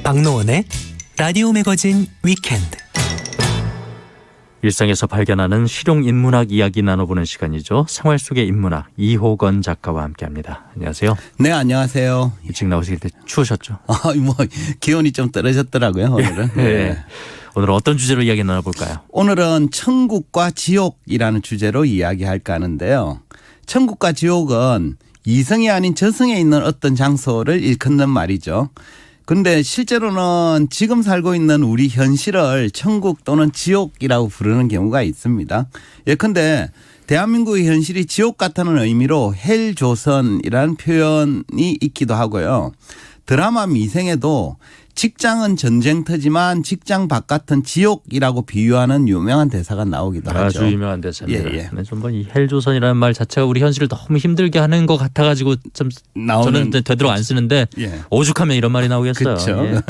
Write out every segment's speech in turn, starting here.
박노원의 라디오 매거진 위켄드. 일상에서 발견하는 실용인문학 이야기 나눠보는 시간이죠. 생활 속의 인문학 이호건 작가와 함께합니다. 안녕하세요. 네, 안녕하세요. 일찍 나오실 때 추우셨죠? 기온이 좀 떨어졌더라고요, 오늘은. 네. 오늘 어떤 주제로 이야기 나눠볼까요? 오늘은 천국과 지옥이라는 주제로 이야기할까 하는데요. 천국과 지옥은 이성이 아닌 저성에 있는 어떤 장소를 일컫는 말이죠. 근데 실제로는 지금 살고 있는 우리 현실을 천국 또는 지옥이라고 부르는 경우가 있습니다. 예컨대 대한민국의 현실이 지옥 같다는 의미로 헬조선이라는 표현이 있기도 하고요. 드라마 미생에도 직장은 전쟁터지만 직장 바깥은 지옥이라고 비유하는 유명한 대사가 나오기도 하죠. 아주 유명한 대사입니다. 예. 이 헬조선이라는 말 자체가 우리 현실을 너무 힘들게 하는 것 같아가지고 좀 저는 되도록 안 쓰는데 오죽하면 이런 말이 나오겠어요. 그렇죠. 예.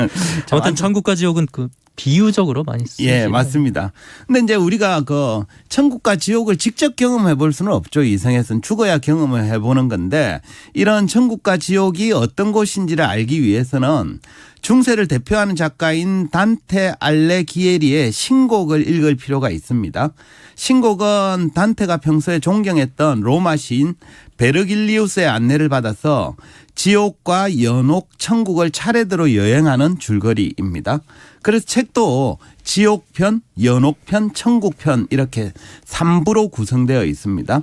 아무튼 천국과 지옥은 그 비유적으로 많이 쓰죠. 예, 맞습니다. 근데 이제 우리가 그 천국과 지옥을 직접 경험해 볼 수는 없죠. 이성에서는 죽어야 경험을 해보는 건데 이런 천국과 지옥이 어떤 곳인지를 알기 위해서는 중세를 대표하는 작가인 단테 알레기에리의 신곡을 읽을 필요가 있습니다. 신곡은 단테가 평소에 존경했던 로마 시인 베르길리우스의 안내를 받아서 지옥과 연옥, 천국을 차례대로 여행하는 줄거리입니다. 그래서 책도 지옥편, 연옥편, 천국편 이렇게 3부로 구성되어 있습니다.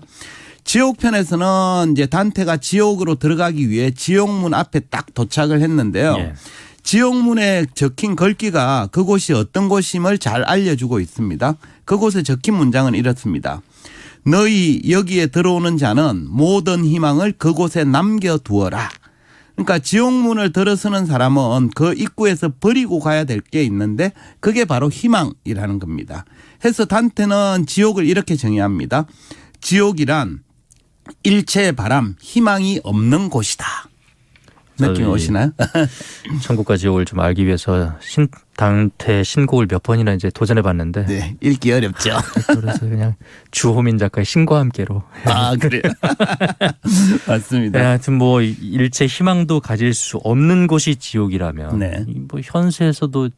지옥편에서는 이제 단테가 지옥으로 들어가기 위해 지옥문 앞에 딱 도착을 했는데요. 예. 지옥문에 적힌 글귀가 그곳이 어떤 곳임을 잘 알려주고 있습니다. 그곳에 적힌 문장은 이렇습니다. 너희 여기에 들어오는 자는 모든 희망을 그곳에 남겨두어라. 그러니까 지옥문을 들어서는 사람은 그 입구에서 버리고 가야 될 게 있는데 그게 바로 희망이라는 겁니다. 해서 단테는 지옥을 이렇게 정의합니다. 지옥이란 일체의 바람, 희망이 없는 곳이다. 느낌 오시나요? 천국과 지옥을 좀 알기 위해서 단테 신곡을 몇 번이나 이제 도전해 봤는데 네, 읽기 어렵죠. 그래서 그냥 주호민 작가의 신과 함께로. 아, 그래요? 맞습니다. 네, 하여튼 뭐 일체 희망도 가질 수 없는 곳이 지옥이라면 네. 뭐 현세에서도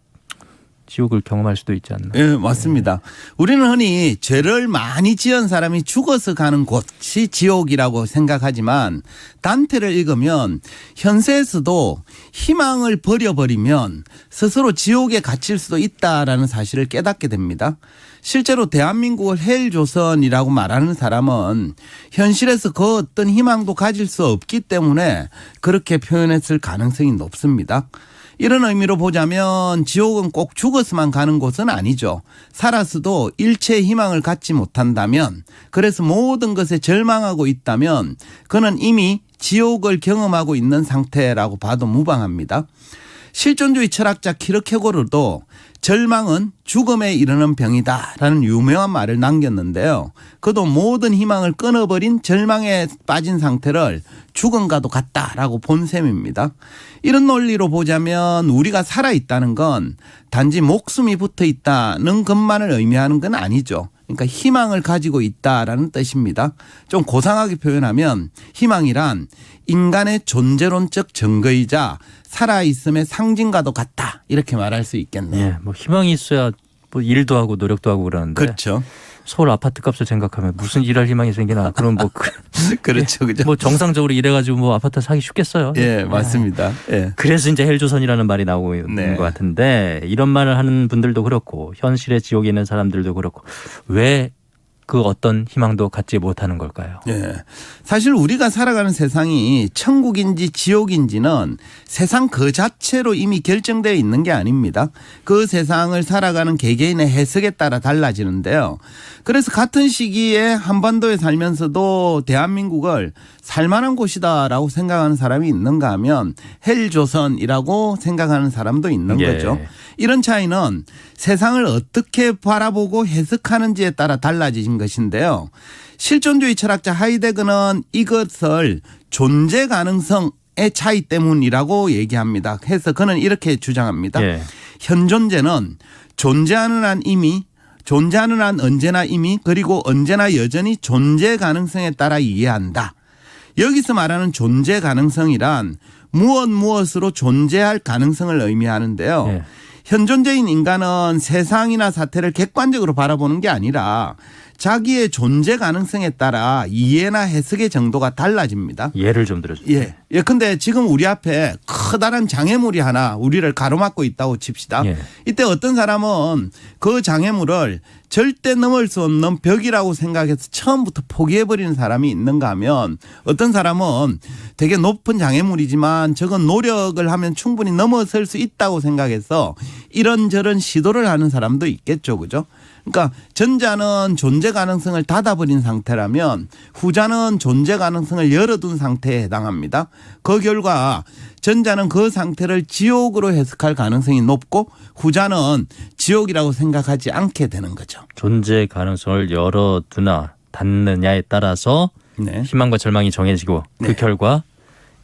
지옥을 경험할 수도 있지 않나. 네, 맞습니다. 우리는 흔히 죄를 많이 지은 사람이 죽어서 가는 곳이 지옥이라고 생각하지만 단테를 읽으면 현세에서도 희망을 버려버리면 스스로 지옥에 갇힐 수도 있다라는 사실을 깨닫게 됩니다. 실제로 대한민국을 헬조선이라고 말하는 사람은 현실에서 그 어떤 희망도 가질 수 없기 때문에 그렇게 표현했을 가능성이 높습니다. 이런 의미로 보자면 지옥은 꼭 죽어서만 가는 곳은 아니죠. 살아서도 일체의 희망을 갖지 못한다면, 그래서 모든 것에 절망하고 있다면 그는 이미 지옥을 경험하고 있는 상태라고 봐도 무방합니다. 실존주의 철학자 키르케고르도 절망은 죽음에 이르는 병이다라는 유명한 말을 남겼는데요. 그도 모든 희망을 끊어버린 절망에 빠진 상태를 죽음과도 같다라고 본 셈입니다. 이런 논리로 보자면 우리가 살아있다는 건 단지 목숨이 붙어 있다는 것만을 의미하는 건 아니죠. 그러니까 희망을 가지고 있다라는 뜻입니다. 좀 고상하게 표현하면 희망이란 인간의 존재론적 증거이자 살아있음의 상징과도 같다 이렇게 말할 수 있겠네요. 예, 뭐 희망이 있어야 뭐 일도 하고 노력도 하고 그러는데 그렇죠. 서울 아파트 값을 생각하면 무슨 일할 희망이 생기나. 그럼 뭐 그렇죠, 그죠. 뭐 정상적으로 일해가지고 뭐 아파트 사기 쉽겠어요. 예, 맞습니다. 예. 그래서 이제 헬조선이라는 말이 나오고 있는 것 같은데 이런 말을 하는 분들도 그렇고 현실의 지옥에 있는 사람들도 그렇고 왜 그 어떤 희망도 갖지 못하는 걸까요? 예. 사실 우리가 살아가는 세상이 천국인지 지옥인지는 세상 그 자체로 이미 결정되어 있는 게 아닙니다. 그 세상을 살아가는 개개인의 해석에 따라 달라지는데요. 그래서 같은 시기에 한반도에 살면서도 대한민국을 살만한 곳이다라고 생각하는 사람이 있는가 하면 헬조선이라고 생각하는 사람도 있는 거죠. 이런 차이는 세상을 어떻게 바라보고 해석하는지에 따라 달라진 것인데요. 실존주의 철학자 하이데거는 이것을 존재 가능성의 차이 때문이라고 얘기합니다. 해서 그는 이렇게 주장합니다. 현존재는 존재하는 한 이미, 존재하는 한 언제나 이미, 그리고 언제나 여전히 존재 가능성에 따라 이해한다. 여기서 말하는 존재 가능성이란 무엇으로 존재할 가능성을 의미하는데요. 예. 현존재인 인간은 세상이나 사태를 객관적으로 바라보는 게 아니라 자기의 존재 가능성에 따라 이해나 해석의 정도가 달라집니다. 예를 좀 들어주세요. 예. 예. 근데 지금 우리 앞에 커다란 장애물이 하나 우리를 가로막고 있다고 칩시다. 예. 이때 어떤 사람은 그 장애물을 절대 넘을 수 없는 벽이라고 생각해서 처음부터 포기해버리는 사람이 있는가 하면 어떤 사람은 되게 높은 장애물이지만 저건 노력을 하면 충분히 넘어설 수 있다고 생각해서 이런저런 시도를 하는 사람도 있겠죠. 그죠? 그러니까 전자는 존재 가능성을 닫아버린 상태라면 후자는 존재 가능성을 열어둔 상태에 해당합니다. 그 결과 전자는 그 상태를 지옥으로 해석할 가능성이 높고 후자는 지옥이라고 생각하지 않게 되는 거죠. 존재 가능성을 열어두나 닫느냐에 따라서 네. 희망과 절망이 정해지고 그 네. 결과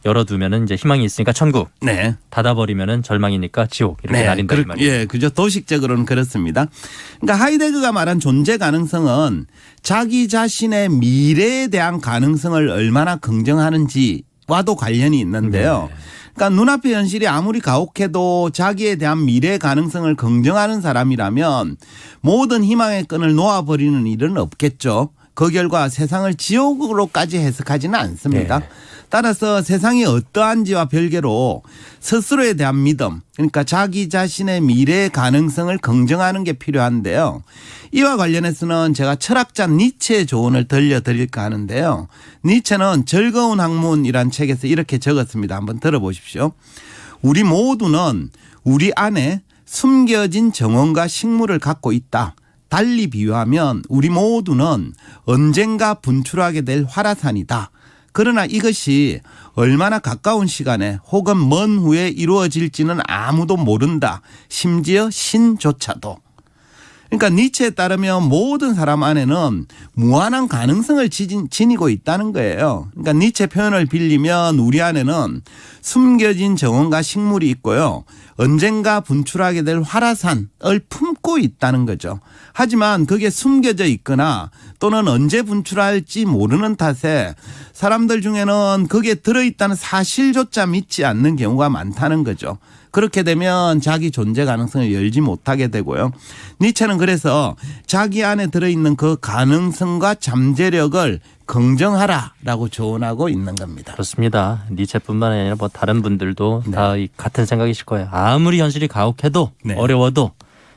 열어두면은 이제 희망이 있으니까 천국, 네. 닫아버리면은 절망이니까 지옥 이렇게 나뉜다 이 말이에요. 예, 그죠. 도식적으로는 그렇습니다. 그러니까 하이데거가 말한 존재 가능성은 자기 자신의 미래에 대한 가능성을 얼마나 긍정하는지와도 관련이 있는데요. 네. 그러니까 눈앞의 현실이 아무리 가혹해도 자기에 대한 미래 가능성을 긍정하는 사람이라면 모든 희망의 끈을 놓아버리는 일은 없겠죠. 그 결과 세상을 지옥으로까지 해석하지는 않습니다. 네. 따라서 세상이 어떠한지와 별개로 스스로에 대한 믿음, 그러니까 자기 자신의 미래의 가능성을 긍정하는 게 필요한데요. 이와 관련해서는 제가 철학자 니체의 조언을 들려드릴까 하는데요. 니체는 즐거운 학문이란 책에서 이렇게 적었습니다. 한번 들어보십시오. 우리 모두는 우리 안에 숨겨진 정원과 식물을 갖고 있다. 달리 비유하면 우리 모두는 언젠가 분출하게 될 화라산이다. 그러나 이것이 얼마나 가까운 시간에 혹은 먼 후에 이루어질지는 아무도 모른다. 심지어 신조차도. 그러니까 니체에 따르면 모든 사람 안에는 무한한 가능성을 지니고 있다는 거예요. 그러니까 니체 표현을 빌리면 우리 안에는 숨겨진 정원과 식물이 있고요. 언젠가 분출하게 될 화라산을 품고 있다는 거죠. 하지만 그게 숨겨져 있거나 또는 언제 분출할지 모르는 탓에 사람들 중에는 그게 들어있다는 사실조차 믿지 않는 경우가 많다는 거죠. 그렇게 되면 자기 존재 가능성을 열지 못하게 되고요. 니체는 그래서 자기 안에 들어있는 그 가능성과 잠재력을 긍정하라라고 조언하고 있는 겁니다. 그렇습니다. 니체뿐만 아니라 뭐 다른 분들도 네. 다 같은 생각이실 거예요. 아무리 현실이 가혹해도 네. 어려워도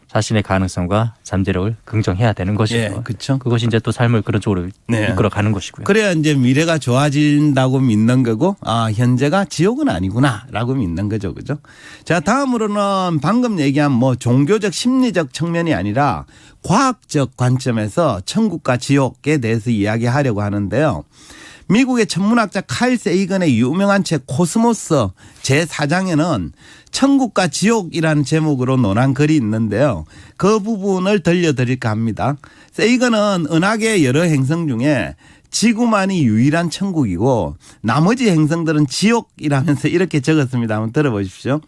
자신의 가능성과 잠재력을 긍정해야 되는 것이죠. 예, 그렇죠. 그것이 이제 또 삶을 그런 쪽으로 네. 이끌어가는 것이고요. 그래야 이제 미래가 좋아진다고 믿는 거고, 아, 현재가 지옥은 아니구나라고 믿는 거죠. 그죠? 자, 다음으로는 방금 얘기한 뭐 종교적 심리적 측면이 아니라 과학적 관점에서 천국과 지옥에 대해서 이야기하려고 하는데요. 미국의 천문학자 칼 세이건의 유명한 책 코스모스 제4장에는 천국과 지옥이라는 제목으로 논한 글이 있는데요. 그 부분을 들려드릴까 합니다. 세이건은 은하계의 여러 행성 중에 지구만이 유일한 천국이고 나머지 행성들은 지옥이라면서 이렇게 적었습니다. 한번 들어보십시오.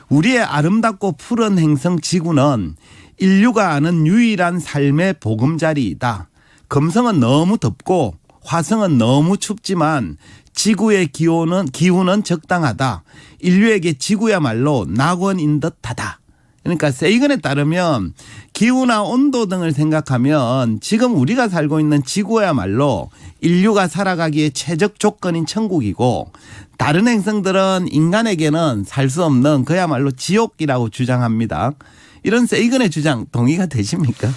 우리의 아름답고 푸른 행성 지구는 인류가 아는 유일한 삶의 보금자리이다. 금성은 너무 덥고 화성은 너무 춥지만 지구의 기후는 적당하다. 인류에게 지구야말로 낙원인 듯하다. 그러니까 세이건에 따르면 기후나 온도 등을 생각하면 지금 우리가 살고 있는 지구야말로 인류가 살아가기에 최적 조건인 천국이고 다른 행성들은 인간에게는 살 수 없는 그야말로 지옥이라고 주장합니다. 이런 세이건의 주장 동의가 되십니까?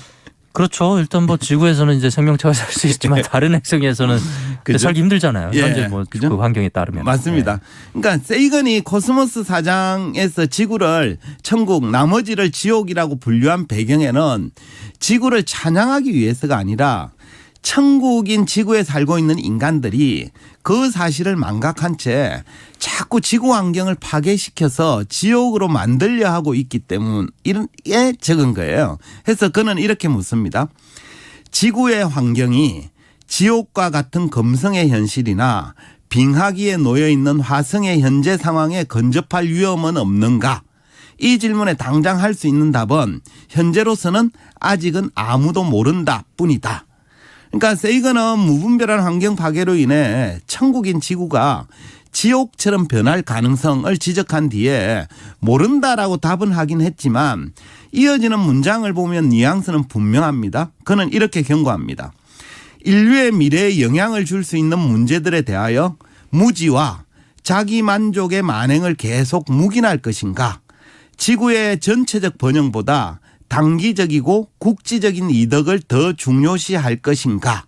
그렇죠. 일단 뭐 지구에서는 이제 생명체가 살 수 있지만 다른 행성에서는 그죠? 살기 힘들잖아요. 예, 현재 뭐 그죠? 그 환경에 따르면. 맞습니다. 그러니까 세이건이 코스모스 4장에서 지구를 천국 나머지를 지옥이라고 분류한 배경에는 지구를 찬양하기 위해서가 아니라 천국인 지구에 살고 있는 인간들이 그 사실을 망각한 채 자꾸 지구 환경을 파괴시켜서 지옥으로 만들려 하고 있기 때문에 적은 거예요. 그래서 그는 이렇게 묻습니다. 지구의 환경이 지옥과 같은 금성의 현실이나 빙하기에 놓여 있는 화성의 현재 상황에 근접할 위험은 없는가? 이 질문에 당장 할 수 있는 답은 현재로서는 아직은 아무도 모른다 뿐이다. 그러니까 세이건은 무분별한 환경 파괴로 인해 천국인 지구가 지옥처럼 변할 가능성을 지적한 뒤에 모른다라고 답은 하긴 했지만 이어지는 문장을 보면 뉘앙스는 분명합니다. 그는 이렇게 경고합니다. 인류의 미래에 영향을 줄 수 있는 문제들에 대하여 무지와 자기 만족의 만행을 계속 묵인할 것인가? 지구의 전체적 번영보다 단기적이고 국지적인 이득을 더 중요시할 것인가?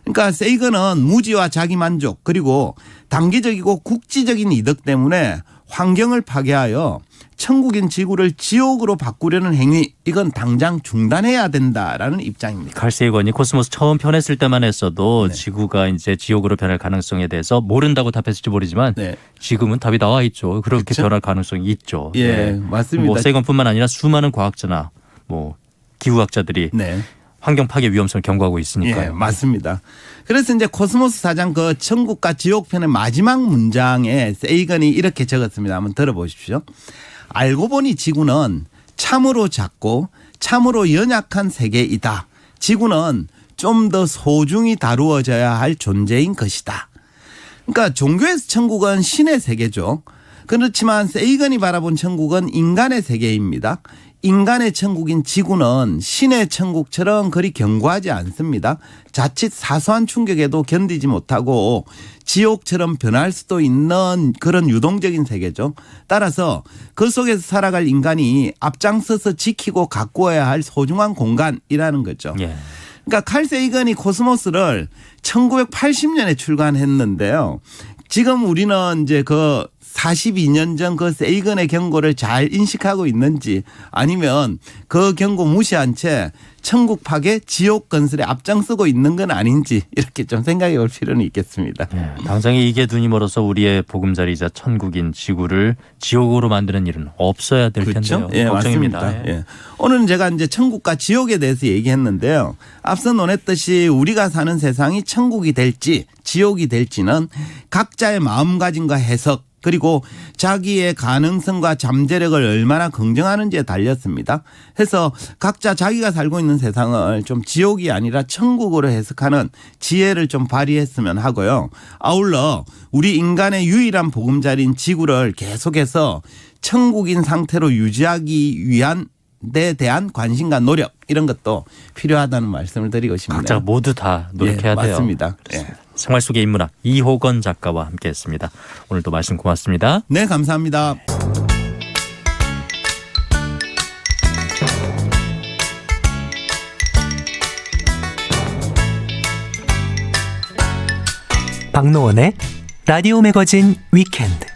그러니까 세이건은 무지와 자기 만족 그리고 단기적이고 국지적인 이득 때문에 환경을 파괴하여 천국인 지구를 지옥으로 바꾸려는 행위 이건 당장 중단해야 된다라는 입장입니다. 칼 세이건이 코스모스 처음 편했을 때만 했어도 네. 지구가 이제 지옥으로 변할 가능성에 대해서 모른다고 답했을지 모르지만 네. 지금은 답이 나와 있죠. 그렇게 그렇죠? 변할 가능성이 있죠. 예, 맞습니다. 뭐 세이건뿐만 아니라 수많은 과학자나 뭐 기후학자들이 네. 환경 파괴 위험성을 경고하고 있으니까요. 예, 맞습니다. 그래서 이제 코스모스 4장 그 천국과 지옥 편의 마지막 문장에 세이건이 이렇게 적었습니다. 한번 들어보십시오. 알고 보니 지구는 참으로 작고 참으로 연약한 세계이다. 지구는 좀 더 소중히 다루어져야 할 존재인 것이다. 그러니까 종교에서 천국은 신의 세계죠. 그렇지만 세이건이 바라본 천국은 인간의 세계입니다. 인간의 천국인 지구는 신의 천국처럼 그리 견고하지 않습니다. 자칫 사소한 충격에도 견디지 못하고 지옥처럼 변할 수도 있는 그런 유동적인 세계죠. 따라서 그 속에서 살아갈 인간이 앞장서서 지키고 가꾸어야 할 소중한 공간이라는 거죠. 예. 그러니까 칼 세이건이 코스모스를 1980년에 출간했는데요. 지금 우리는 이제 그 42년 전 그 세이건의 경고를 잘 인식하고 있는지 아니면 그 경고 무시한 채 천국 파괴 지옥 건설에 앞장서고 있는 건 아닌지 이렇게 좀 생각해 볼 필요는 있겠습니다. 예, 당장에 이게 눈이 멀어서 우리의 보금자리이자 천국인 지구를 지옥으로 만드는 일은 없어야 될 그렇죠? 텐데요. 예, 걱정입니다. 맞습니다. 예. 오늘은 제가 이제 천국과 지옥에 대해서 얘기했는데요. 앞서 논했듯이 우리가 사는 세상이 천국이 될지 지옥이 될지는 각자의 마음가짐과 해석 그리고 자기의 가능성과 잠재력을 얼마나 긍정하는지에 달렸습니다. 해서 각자 자기가 살고 있는 세상을 좀 지옥이 아니라 천국으로 해석하는 지혜를 좀 발휘했으면 하고요. 아울러 우리 인간의 유일한 보금자리인 지구를 계속해서 천국인 상태로 유지하기 위한 데 대한 관심과 노력 이런 것도 필요하다는 말씀을 드리고 싶네요. 각자 모두 다 노력해야 돼요. 맞습니다. 예. 생활 속의 인문학 이호건 작가와 함께했습니다. 오늘도 말씀 고맙습니다. 네, 감사합니다. 박노원의 라디오 매거진 위켄드.